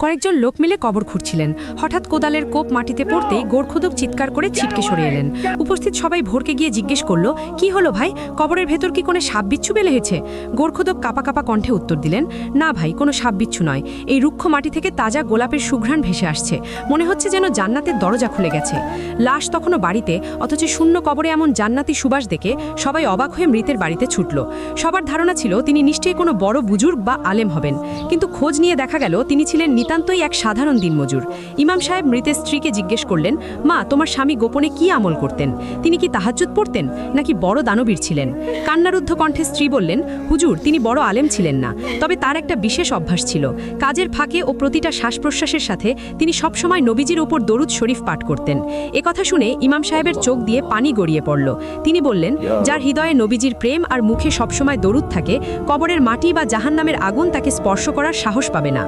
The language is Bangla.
কয়েকজন লোক মিলে কবর খুঁড়ছিলেন। হঠাৎ কোদালের কোপ মাটিতে পড়তেই গোরখোদক চিৎকার করে ছিটকে সরে এলেন। উপস্থিত সবাই ভোরকে গিয়ে জিজ্ঞেস করলো, কি হলো ভাই, কবরের ভেতর কি কোনো সাপ বিচ্ছু বেলে হয়েছে? গোরখোদক কাপা কাপা কণ্ঠে উত্তর দিলেন, না ভাই, কোনো সাপ বিচ্ছু নয়। এই রুক্ষ মাটি থেকে তাজা গোলাপের সুঘ্রাণ ভেসে আসছে, মনে হচ্ছে যেন জান্নাতের দরজা খুলে গেছে। লাশ তখনও বাড়িতে, অথচ শূন্য কবরে এমন জান্নাতি সুবাস দেখে সবাই অবাক হয়ে মৃতের বাড়িতে ছুটল। সবার ধারণা ছিল তিনি নিশ্চয়ই কোনো বড় বুজুর্গ বা আলেম হবেন, কিন্তু খোঁজ নিয়ে দেখা গেল তিনি ছিলেন নিতান্তই এক সাধারণ দিনমজুর। ইমাম সাহেব মৃতের স্ত্রীকে জিজ্ঞেস করলেন, মা, তোমার স্বামী গোপনে কি আমল করতেন? তিনি কি তাহাজ্জুদ পড়তেন নাকি বড় দানবীর ছিলেন? কান্নারুদ্ধ কণ্ঠে স্ত্রী বললেন, হুজুর, তিনি বড় আলেম ছিলেন না, তবে তার একটা বিশেষ অভ্যাস ছিল। কাজের ফাঁকে ও প্রতিটা শ্বাস প্রশ্বাসের সাথে তিনি সবসময় নবীজির উপর দরুদ শরীফ পাঠ করতেন। একথা শুনে ইমাম সাহেবের চোখ দিয়ে পানি গড়িয়ে পড়ল। তিনি বললেন, যার হৃদয়ে নবীজির প্রেম আর মুখে সবসময় দরুদ থাকে, কবরের মাটি বা জাহান্নামের আগুন তাকে স্পর্শ করার সাহস পাবে না।